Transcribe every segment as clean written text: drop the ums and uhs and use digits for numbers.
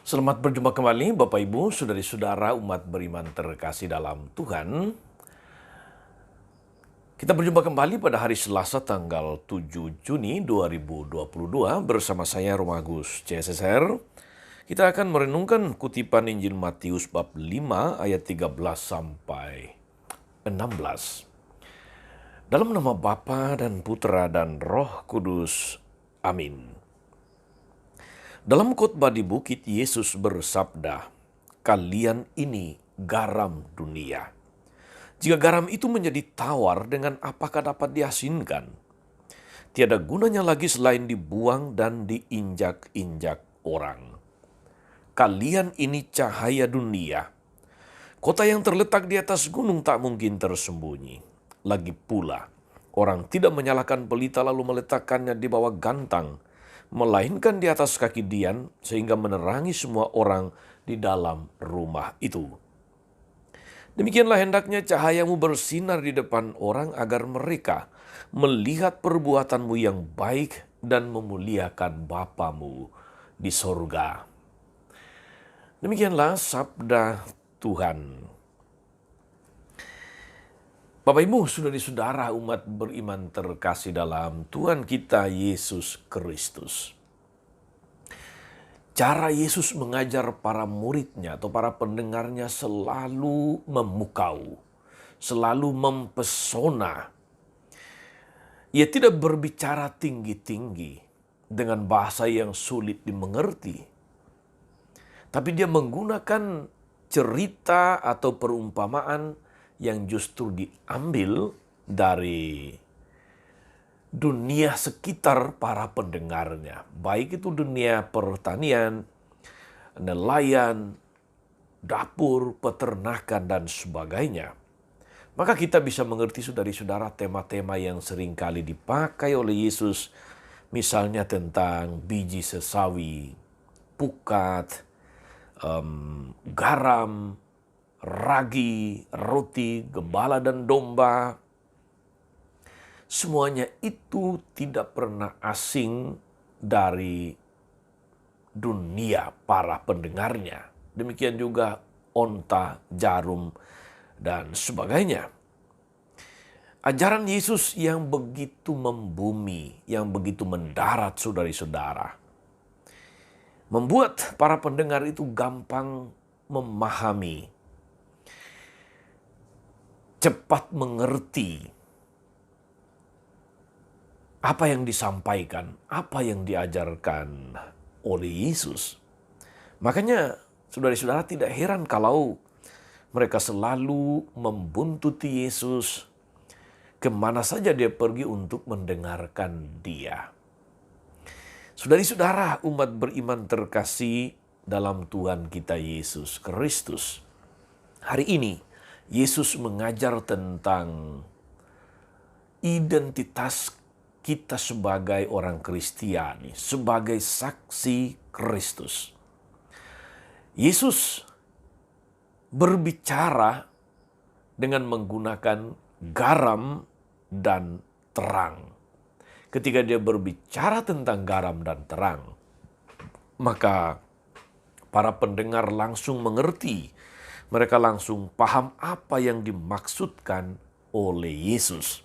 Selamat berjumpa kembali Bapak Ibu, saudari-saudara umat beriman terkasih dalam Tuhan. Kita berjumpa kembali pada hari Selasa tanggal 7 Juni 2022 bersama saya Romagus CSSR. Kita akan merenungkan kutipan Injil Matius bab 5 ayat 13 sampai 16. Dalam nama Bapa dan Putra dan Roh Kudus. Amin. Dalam khotbah di bukit, Yesus bersabda, "Kalian ini garam dunia. Jika garam itu menjadi tawar, dengan apakah dapat diasinkan? Tiada gunanya lagi selain dibuang dan diinjak-injak orang. Kalian ini cahaya dunia. Kota yang terletak di atas gunung tak mungkin tersembunyi. Lagi pula, orang tidak menyalakan pelita lalu meletakkannya di bawah gantang, melainkan di atas kaki dian, sehingga menerangi semua orang di dalam rumah itu. Demikianlah hendaknya cahayamu bersinar di depan orang, agar mereka melihat perbuatanmu yang baik dan memuliakan Bapamu di sorga." Demikianlah sabda Tuhan. Bapak Ibu, saudari-saudara umat beriman terkasih dalam Tuhan kita Yesus Kristus. Cara Yesus mengajar para muridnya atau para pendengarnya selalu memukau, selalu mempesona. Ia tidak berbicara tinggi-tinggi dengan bahasa yang sulit dimengerti, tapi dia menggunakan cerita atau perumpamaan yang justru diambil dari dunia sekitar para pendengarnya. Baik itu dunia pertanian, nelayan, dapur, peternakan, dan sebagainya. Maka kita bisa mengerti, saudari-saudara, tema-tema yang seringkali dipakai oleh Yesus. Misalnya tentang biji sesawi, pukat, garam, ragi, roti, gembala, dan domba. Semuanya itu tidak pernah asing dari dunia para pendengarnya. Demikian juga onta, jarum, dan sebagainya. Ajaran Yesus yang begitu membumi, yang begitu mendarat, saudari-saudara, membuat para pendengar itu gampang memahami, cepat mengerti apa yang disampaikan, apa yang diajarkan oleh Yesus. Makanya saudara-saudara tidak heran kalau mereka selalu membuntuti Yesus kemana saja dia pergi untuk mendengarkan dia. Saudari-saudara umat beriman terkasih dalam Tuhan kita Yesus Kristus. Hari ini Yesus mengajar tentang identitas kita sebagai orang Kristiani, sebagai saksi Kristus. Yesus berbicara dengan menggunakan garam dan terang. Ketika dia berbicara tentang garam dan terang, maka para pendengar langsung mengerti. Mereka langsung paham apa yang dimaksudkan oleh Yesus.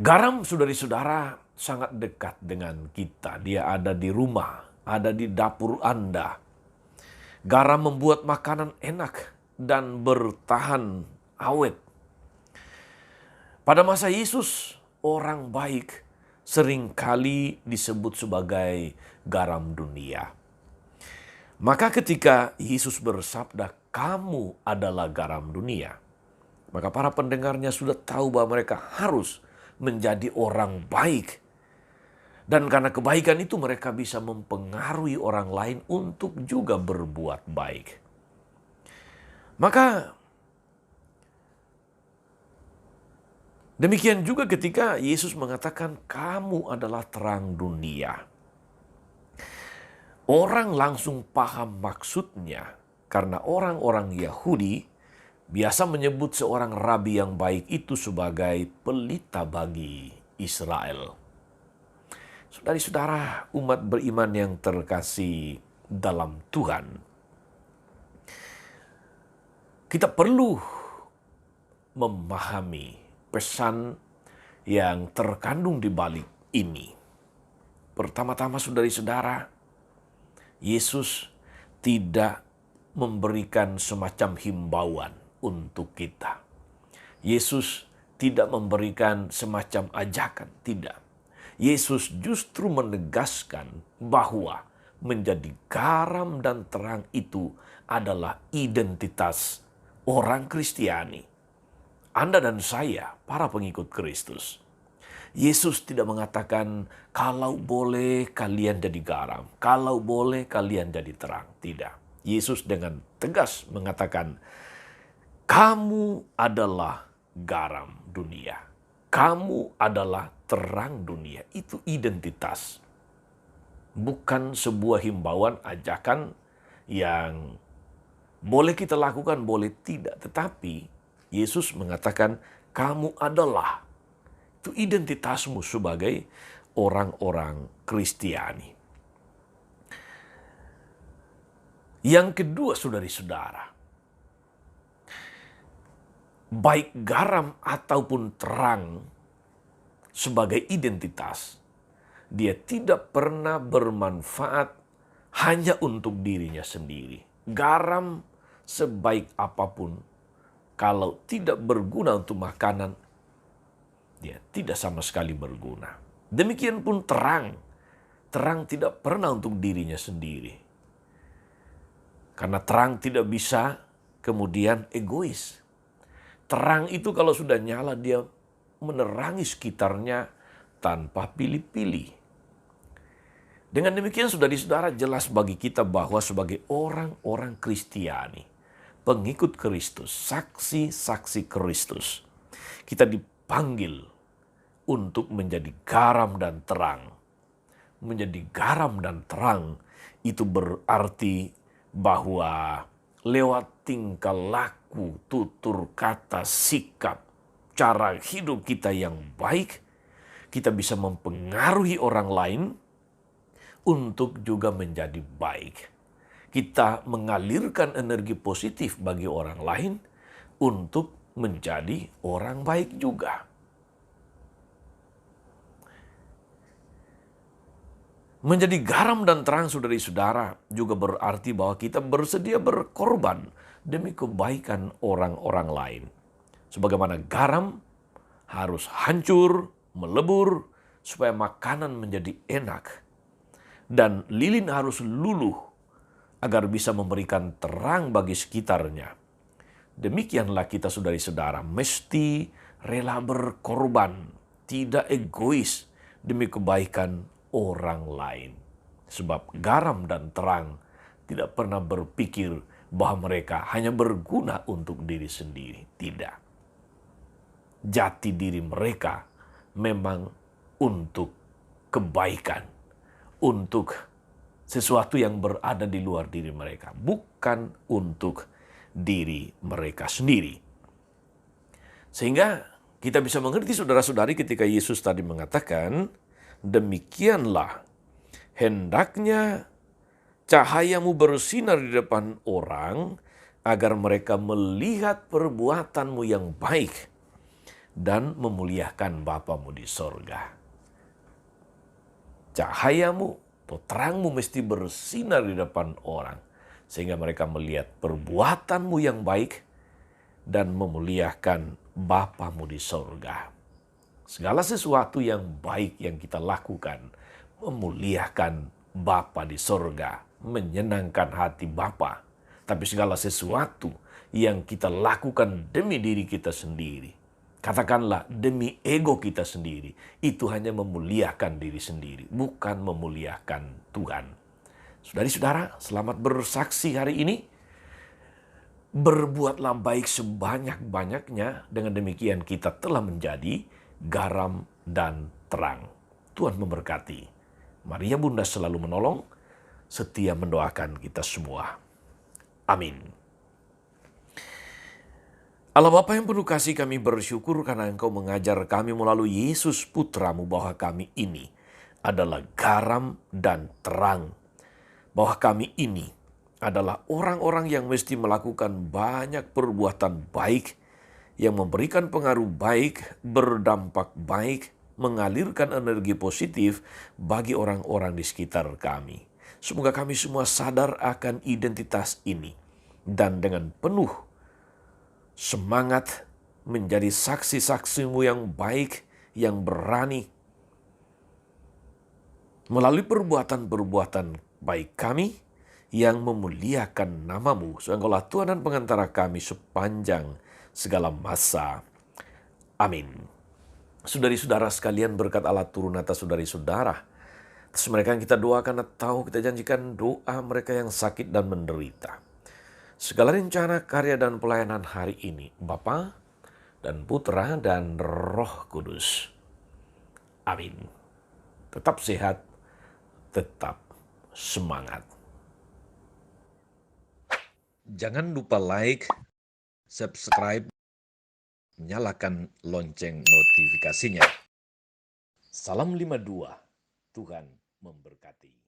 Garam, saudari-saudara, sangat dekat dengan kita. Dia ada di rumah, ada di dapur Anda. Garam membuat makanan enak dan bertahan awet. Pada masa Yesus, orang baik seringkali disebut sebagai garam dunia. Maka ketika Yesus bersabda, "Kamu adalah garam dunia," maka para pendengarnya sudah tahu bahwa mereka harus menjadi orang baik. Dan karena kebaikan itu mereka bisa mempengaruhi orang lain untuk juga berbuat baik. Maka demikian juga ketika Yesus mengatakan, "Kamu adalah terang dunia." Orang langsung paham maksudnya karena orang-orang Yahudi biasa menyebut seorang rabi yang baik itu sebagai pelita bagi Israel. Saudara-saudara, umat beriman yang terkasih dalam Tuhan, kita perlu memahami pesan yang terkandung di balik ini. Pertama-tama, saudara-saudara, Yesus tidak memberikan semacam himbauan untuk kita. Yesus tidak memberikan semacam ajakan, tidak. Yesus justru menegaskan bahwa menjadi garam dan terang itu adalah identitas orang Kristiani. Anda dan saya, para pengikut Kristus. Yesus tidak mengatakan, kalau boleh kalian jadi garam, kalau boleh kalian jadi terang. Tidak. Yesus dengan tegas mengatakan, kamu adalah garam dunia. Kamu adalah terang dunia. Itu identitas. Bukan sebuah himbauan, ajakan yang boleh kita lakukan, boleh tidak. Tetapi Yesus mengatakan, kamu adalah. Itu identitasmu sebagai orang-orang Kristiani. Yang kedua, saudari-saudara, baik garam ataupun terang sebagai identitas, dia tidak pernah bermanfaat hanya untuk dirinya sendiri. Garam sebaik apapun, kalau tidak berguna untuk makanan, dia tidak sama sekali berguna. Demikian pun terang. Terang tidak pernah untuk dirinya sendiri. Karena terang tidak bisa kemudian egois. Terang itu kalau sudah nyala, dia menerangi sekitarnya tanpa pilih-pilih. Dengan demikian, saudara-saudara, jelas bagi kita bahwa sebagai orang-orang Kristiani, pengikut Kristus, saksi-saksi Kristus, kita dipanggil untuk menjadi garam dan terang. Menjadi garam dan terang itu berarti bahwa lewat tingkah laku, tutur kata, sikap, cara hidup kita yang baik, kita bisa mempengaruhi orang lain untuk juga menjadi baik. Kita mengalirkan energi positif bagi orang lain untuk menjadi orang baik juga. Menjadi garam dan terang, saudari-saudara, juga berarti bahwa kita bersedia berkorban demi kebaikan orang-orang lain. Sebagaimana garam harus hancur, melebur, supaya makanan menjadi enak. Dan lilin harus luluh agar bisa memberikan terang bagi sekitarnya. Demikianlah kita, saudari-saudara, mesti rela berkorban, tidak egois demi kebaikan orang lain. Sebab garam dan terang tidak pernah berpikir bahwa mereka hanya berguna untuk diri sendiri. Tidak. Jati diri mereka memang untuk kebaikan, untuk sesuatu yang berada di luar diri mereka, bukan untuk diri mereka sendiri. Sehingga kita bisa mengerti, saudara-saudari, ketika Yesus tadi mengatakan, demikianlah hendaknya cahayamu bersinar di depan orang, agar mereka melihat perbuatanmu yang baik dan memuliakan Bapamu di sorga. Cahayamu atau terangmu mesti bersinar di depan orang, sehingga mereka melihat perbuatanmu yang baik dan memuliakan Bapamu di sorga. Segala sesuatu yang baik yang kita lakukan memuliakan Bapa di sorga, menyenangkan hati Bapa. Tapi segala sesuatu yang kita lakukan demi diri kita sendiri, katakanlah demi ego kita sendiri, itu hanya memuliakan diri sendiri, bukan memuliakan Tuhan. Saudari-saudara, selamat bersaksi hari ini. Berbuatlah baik sebanyak-banyaknya, dengan demikian kita telah menjadi garam dan terang. Tuhan memberkati. Maria Bunda selalu menolong, setia mendoakan kita semua. Amin. Allah Bapa yang penuh kasih, kami bersyukur karena Engkau mengajar kami melalui Yesus Putramu bahwa kami ini adalah garam dan terang. Bahwa kami ini adalah orang-orang yang mesti melakukan banyak perbuatan baik, yang memberikan pengaruh baik, berdampak baik, mengalirkan energi positif bagi orang-orang di sekitar kami. Semoga kami semua sadar akan identitas ini dan dengan penuh semangat menjadi saksi-saksimu yang baik, yang berani melalui perbuatan-perbuatan baik kami yang memuliakan namamu. Engkaulah Tuhan dan pengantara kami sepanjang segala masa. Amin. Saudari-saudara sekalian, berkat Allah turun atas saudari-saudara. Atas mereka yang kita doakan atau kita janjikan doa mereka yang sakit dan menderita. Segala rencana, karya, dan pelayanan hari ini, Bapa dan Putra dan Roh Kudus. Amin. Tetap sehat, tetap semangat. Jangan lupa like, subscribe, nyalakan lonceng notifikasinya. Salam 52, Tuhan memberkati.